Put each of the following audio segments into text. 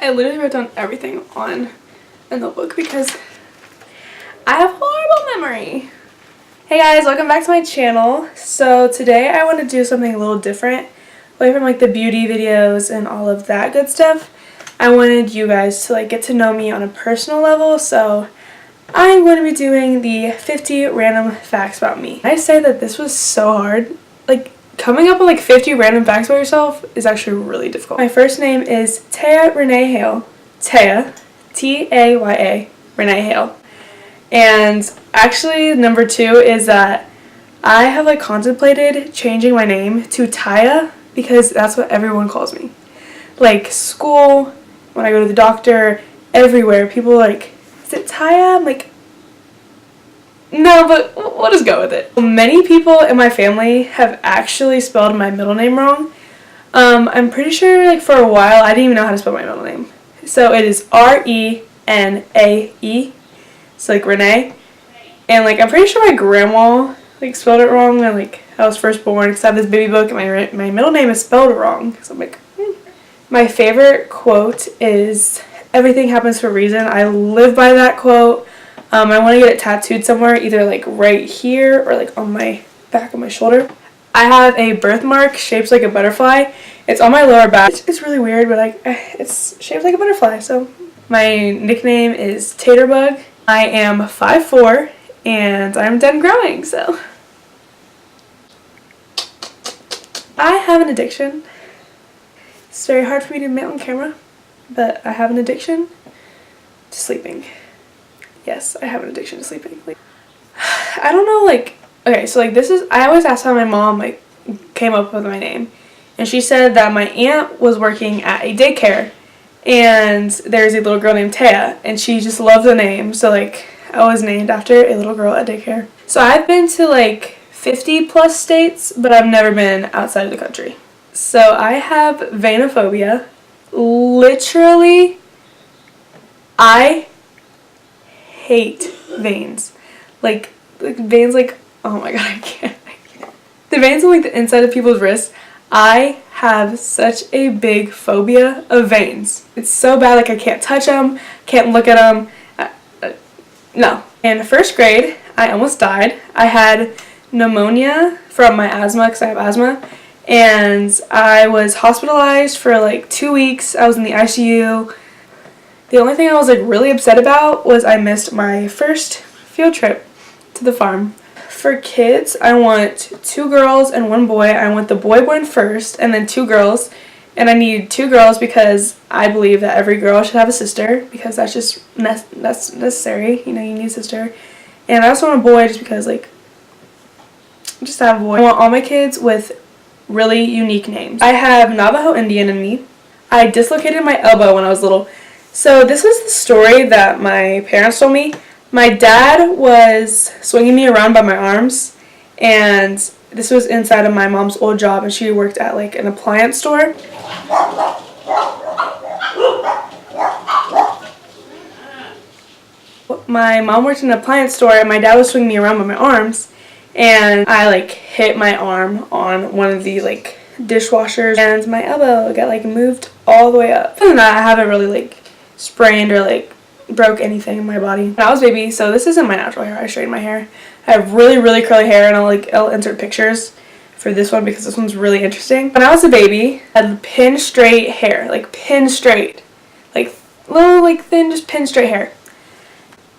I literally wrote down everything on a notebook because I have horrible memory. Hey guys, welcome back to my channel. So today I want to do something a little different. Away from like the beauty videos and all of that good stuff, I wanted you guys to like get to know me on a personal level. So I'm going to be doing the 50 random facts about me. I say that this was so hard. Like coming up with like 50 random facts about yourself is actually really difficult. My first name is Taya Renee Haile. Taya, T-A-Y-A, Renee Haile. And actually number 2 is that I have like contemplated changing my name to Taya because that's what everyone calls me. Like school, when I go to the doctor, everywhere, people are like, is it Taya? I'm like, no, but we'll just go with it. Many people in my family have actually spelled my middle name wrong. I'm pretty sure like for a while I didn't even know how to spell my middle name. So it is R-E-N-A-E. So like Renee. And like I'm pretty sure my grandma like spelled it wrong when like I was first born because I have this baby book and my middle name is spelled wrong. So I'm like, My favorite quote is, everything happens for a reason. I live by that quote. I want to get it tattooed somewhere, either like right here or like on my back of my shoulder. I have a birthmark shaped like a butterfly. It's on my lower back. It's really weird, but like it's shaped like a butterfly. So my nickname is Taterbug. I am 5'4" and I'm done growing. So I have an addiction. It's very hard for me to admit on camera, but I have an addiction to sleeping. Yes, I have an addiction to sleeping. Like, I don't know, like, okay, so like this is, I always ask how my mom like came up with my name, and she said that my aunt was working at a daycare, and there's a little girl named Taya, and she just loved the name, so like I was named after a little girl at daycare. So I've been to like 50 plus states, but I've never been outside of the country. So I have veinophobia. Literally, I hate veins. Like veins, like, oh my god, I can't. The veins on like the inside of people's wrists. I have such a big phobia of veins. It's so bad, like I can't touch them, can't look at them. No. In first grade, I almost died. I had pneumonia from my asthma because I have asthma. And I was hospitalized for like 2 weeks. I was in the ICU. The only thing I was like really upset about was I missed my first field trip to the farm. For kids, I want 2 girls and 1 boy. I want the boy born first and then 2 girls. And I need 2 girls because I believe that every girl should have a sister because that's just that's necessary. You know, you need a sister. And I also want a boy just because like, just have a boy. I want all my kids with really unique names. I have Navajo Indian in me. I dislocated my elbow when I was little. So this is the story that my parents told me. My dad was swinging me around by my arms, and this was inside of my mom's old job, and she worked at like an appliance store. My mom worked in an appliance store, and my dad was swinging me around by my arms, and I like hit my arm on one of the like dishwashers, and my elbow got like moved all the way up. Other than that, I haven't really like sprained or like broke anything in my body. When I was a baby, so this isn't my natural hair. I straightened my hair. I have really curly hair, and I'll insert pictures for this one because this one's really interesting. When I was a baby, I had pin straight hair, like pin straight, like little like thin, just pin straight hair.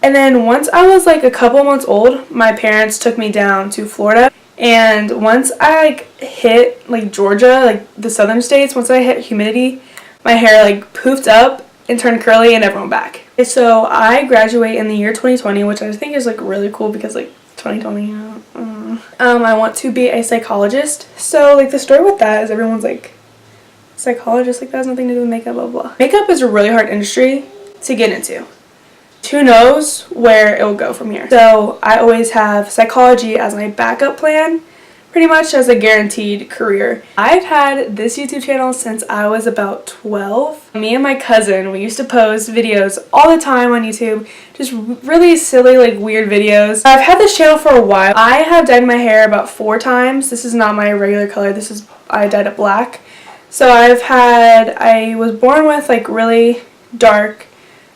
And then once I was like a couple months old, my parents took me down to Florida. And once I like hit like Georgia, like the southern states, once I hit humidity, my hair like poofed up and turned curly and never went back. So I graduate in the year 2020, which I think is like really cool because like 2020, I want to be a psychologist. So like the story with that is everyone's like, psychologist, like that has nothing to do with makeup, blah blah. Makeup is a really hard industry to get into. Who knows where it will go from here. So I always have psychology as my backup plan, pretty much as a guaranteed career. I've had this YouTube channel since I was about 12. Me and my cousin, we used to post videos all the time on YouTube, just really silly, like weird videos. I've had this channel for a while. I have dyed my hair about 4 times. This is not my regular color. I dyed it black. So I was born with like really dark,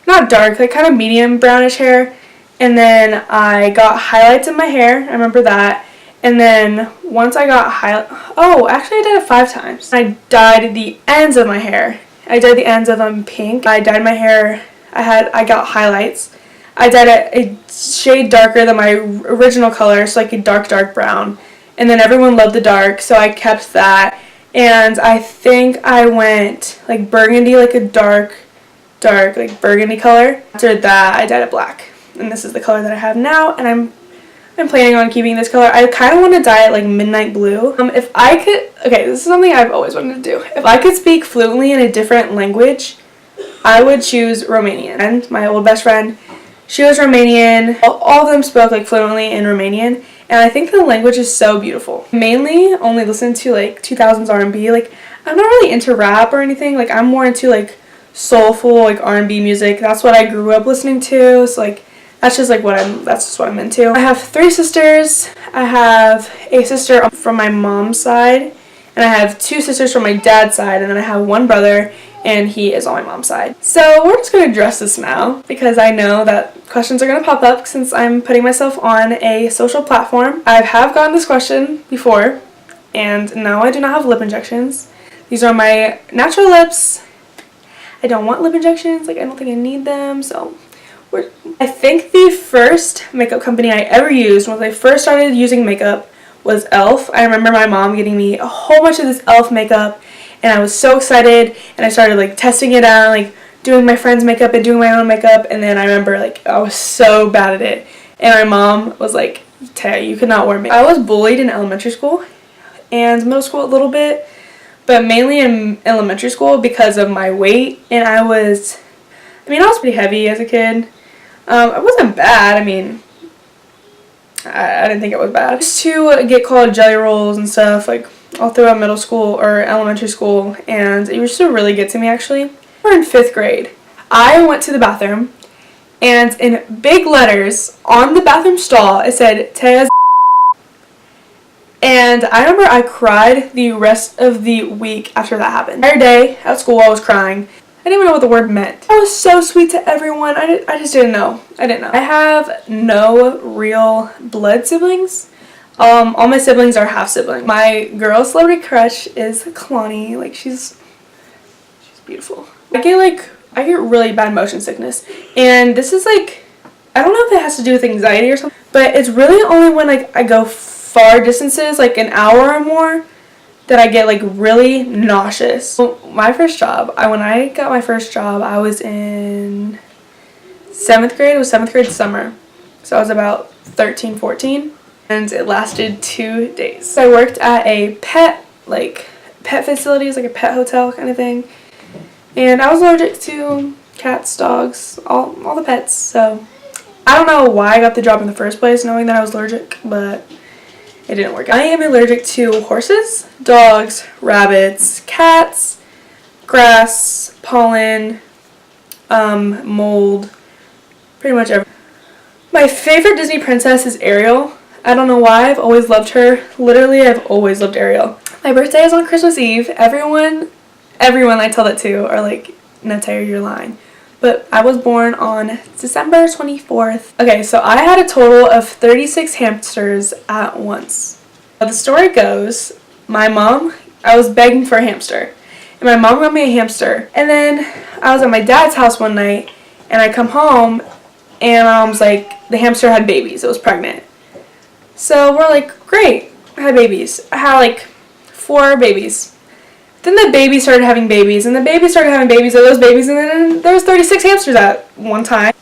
not dark, like kind of medium brownish hair. And then I got highlights in my hair. I remember that. And then once I got actually I did it 5 times. I dyed the ends of my hair. I dyed the ends of them pink. I dyed my hair. I got highlights. I dyed it a shade darker than my original color, so like a dark brown. And then everyone loved the dark, so I kept that. And I think I went like burgundy, like a dark like burgundy color. After that, I dyed it black. And this is the color that I have now, and I'm planning on keeping this color. I kind of want to dye it like midnight blue. If I could, okay, this is something I've always wanted to do. If I could speak fluently in a different language, I would choose Romanian. And my old best friend, she was Romanian. All of them spoke like fluently in Romanian, and I think the language is so beautiful. Mainly only listen to like 2000s R&B. Like, I'm not really into rap or anything. Like, I'm more into like soulful like R&B music. That's what I grew up listening to. So like, that's just what I'm into. I have 3 sisters. I have a sister from my mom's side, and I have 2 sisters from my dad's side, and then I have 1 brother, and he is on my mom's side. So we're just going to address this now, because I know that questions are going to pop up since I'm putting myself on a social platform. I have gotten this question before, and no, I do not have lip injections. These are my natural lips. I don't want lip injections. Like, I don't think I need them, so I think the first makeup company I ever used when I first started using makeup was e.l.f. I remember my mom getting me a whole bunch of this e.l.f. makeup, and I was so excited, and I started like testing it out, like doing my friend's makeup and doing my own makeup. And then I remember like I was so bad at it, and my mom was like, Taya, you could not wear makeup. I was bullied in elementary school and middle school a little bit, but mainly in elementary school because of my weight. And I was pretty heavy as a kid. It wasn't bad. I mean, I didn't think it was bad. I used to get called jelly rolls and stuff like all throughout middle school or elementary school, and it used to really get to me actually. We're in 5th grade. I went to the bathroom, and in big letters on the bathroom stall it said Taya's, and I remember I cried the rest of the week after that happened. The entire day at school I was crying. I didn't even know what the word meant. I was so sweet to everyone. I just didn't know. I didn't know. I have no real blood siblings. All my siblings are half siblings. My girl celebrity crush is Kalani. Like, she's beautiful. I get really bad motion sickness, and this is like, I don't know if it has to do with anxiety or something, but it's really only when like I go far distances, like an hour or more, that I get like really nauseous. So my first job, when I got my first job, I was in 7th grade. It was 7th grade summer. So I was about 13, 14, and it lasted 2 days. So I worked at a pet facilities, like a pet hotel kind of thing. And I was allergic to cats, dogs, all the pets. So I don't know why I got the job in the first place knowing that I was allergic, but it didn't work out. I am allergic to horses, dogs, rabbits, cats, grass, pollen, mold, pretty much everything. My favorite Disney princess is Ariel. I don't know why, I've always loved her. Literally, I've always loved Ariel. My birthday is on Christmas Eve. Everyone I tell that to are like, no, Taya, you're lying. But I was born on December 24th. Okay, so I had a total of 36 hamsters at once. The story goes, I was begging for a hamster, and my mom got me a hamster. And then I was at my dad's house one night, and I come home, and Mom's like, the hamster had babies. It was pregnant. So we're like, great, I had babies. I had like 4 babies. Then the baby started having babies, and the baby started having babies of those babies, and then there was 36 hamsters at one time.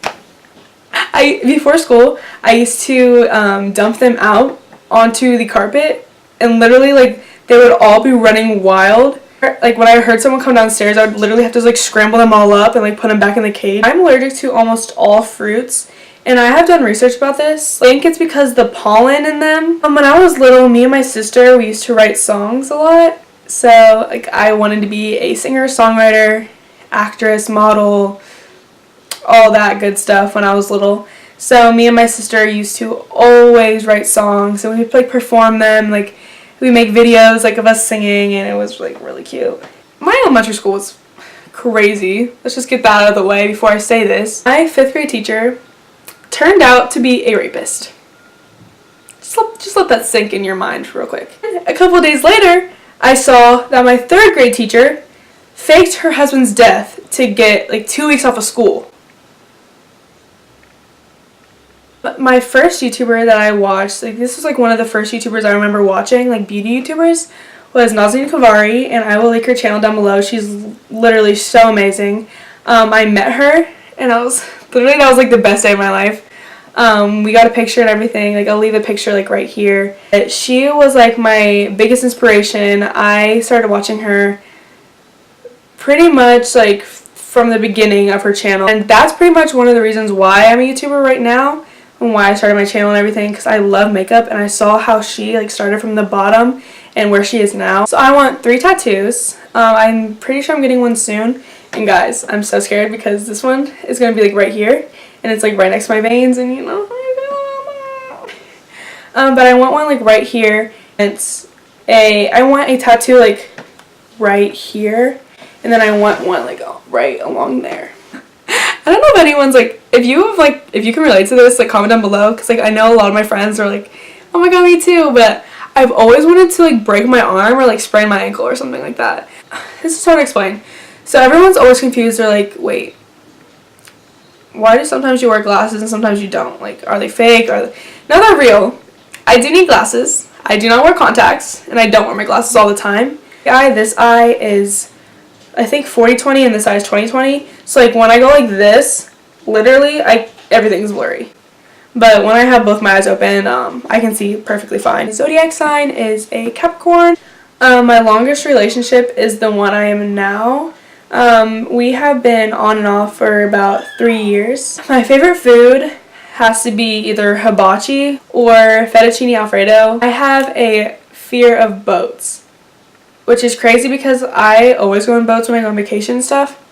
Before school, I used to dump them out onto the carpet, and literally, like, they would all be running wild. Like, when I heard someone come downstairs, I would literally have to, like, scramble them all up and, like, put them back in the cage. I'm allergic to almost all fruits, and I have done research about this. I think it's because the pollen in them. When I was little, me and my sister, we used to write songs a lot. So, like, I wanted to be a singer, songwriter, actress, model, all that good stuff when I was little. So, me and my sister used to always write songs, and we'd, like, perform them, like, we'd make videos, like, of us singing, and it was, like, really cute. My elementary school was crazy. Let's just get that out of the way before I say this. My 5th grade teacher turned out to be a rapist. Just let that sink in your mind real quick. A couple days later, I saw that my 3rd grade teacher faked her husband's death to get like 2 weeks off of school. But my first YouTuber that I watched, like this was like one of the first YouTubers I remember watching, like beauty YouTubers, was Nazanin Kavari, and I will link her channel down below. She's literally so amazing. I met her, and that was like the best day of my life. We got a picture and everything. Like I'll leave a picture like right here. She was like my biggest inspiration. I started watching her pretty much like from the beginning of her channel, and that's pretty much one of the reasons why I'm a YouTuber right now and why I started my channel and everything, because I love makeup and I saw how she like started from the bottom and where she is now. So I want 3 tattoos. I'm pretty sure I'm getting one soon. And guys, I'm so scared because this one is going to be like right here. And it's like right next to my veins, and you know. But I want one like right here. I want a tattoo like right here. And then I want one like right along there. I don't know if anyone's like, if you can relate to this, like comment down below. Because like I know a lot of my friends are like, oh my god, me too. But I've always wanted to like break my arm or like sprain my ankle or something like that. This is hard to explain. So everyone's always confused. They're like, wait, why do sometimes you wear glasses and sometimes you don't? Like, are they fake? No, they're real. I do need glasses. I do not wear contacts, and I don't wear my glasses all the time. This eye is, I think, 40/20, and this eye is 20/20. So like when I go like this, literally, everything's blurry. But when I have both my eyes open, I can see perfectly fine. Zodiac sign is a Capricorn. My longest relationship is the one I am in now. We have been on and off for about 3 years. My favorite food has to be either hibachi or fettuccine alfredo. I have a fear of boats, which is crazy because I always go on boats when I go on vacation and stuff.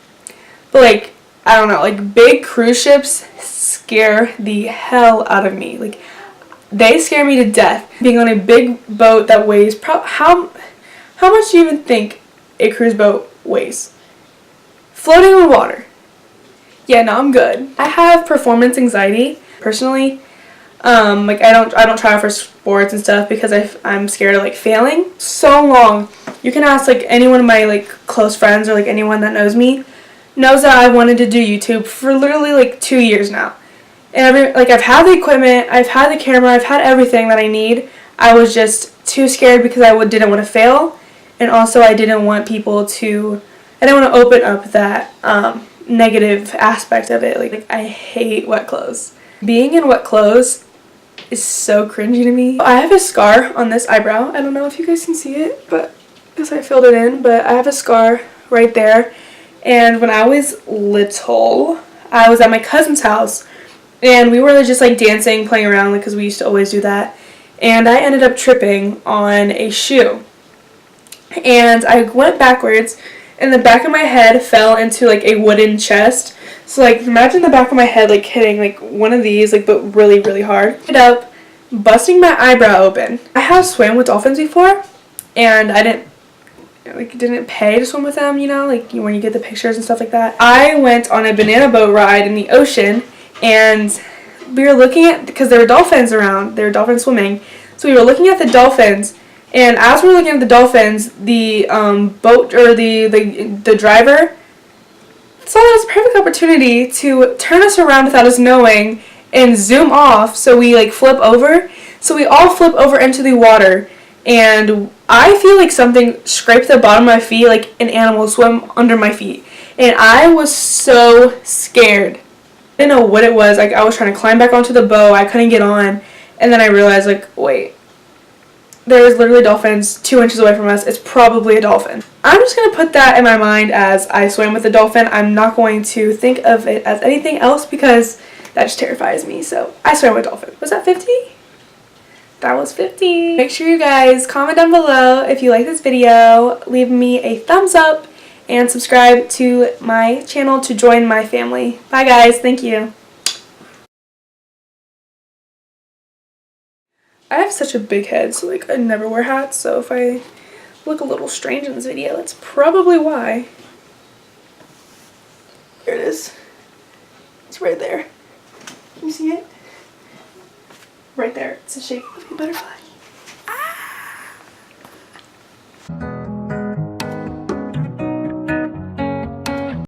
But like, I don't know, like big cruise ships scare the hell out of me. Like, they scare me to death. Being on a big boat that weighs, how much do you even think a cruise boat weighs? Floating on water. Yeah, no, I'm good. I have performance anxiety, personally. Like I don't try out for sports and stuff because I'm scared of like failing. So long. You can ask like any one of my like close friends or like anyone that knows me knows that I wanted to do YouTube for literally like 2 years now. And I've had the equipment, I've had the camera, I've had everything that I need. I was just too scared because I didn't want to fail, and also I didn't want to open up that negative aspect of it. Like I hate wet clothes. Being in wet clothes is so cringy to me. I have a scar on this eyebrow. I don't know if you guys can see it, but because I filled it in, but I have a scar right there. And when I was little, I was at my cousin's house, and we were just like dancing, playing around, like, because we used to always do that. And I ended up tripping on a shoe, and I went backwards, and the back of my head fell into like a wooden chest. So like imagine the back of my head like hitting like one of these, like, but really really hard. Ended up busting my eyebrow open. I have swam with dolphins before, and I didn't pay to swim with them, you know, like when you get the pictures and stuff like that. I went on a banana boat ride in the ocean, and we were looking at, because there were dolphins around, there were dolphins swimming, so we were looking at the dolphins, and as we were looking at the dolphins, the boat, or the driver saw that as a perfect opportunity to turn us around without us knowing and zoom off, so we like flip over. So we all flip over into the water, and I feel like something scraped the bottom of my feet, like an animal swim under my feet. And I was so scared. I didn't know what it was. Like, I was trying to climb back onto the boat. I couldn't get on. And then I realized, like, wait. There's literally dolphins 2 inches away from us. It's probably a dolphin. I'm just going to put that in my mind as I swam with a dolphin. I'm not going to think of it as anything else because that just terrifies me. So, I swam with a dolphin. Was that 50? That was 50. Make sure you guys comment down below if you like this video, leave me a thumbs up, and subscribe to my channel to join my family. Bye guys, thank you. I have such a big head, so like I never wear hats, so if I look a little strange in this video, that's probably why. There it is. It's right there. Can you see it? Right there. It's the shape of a butterfly.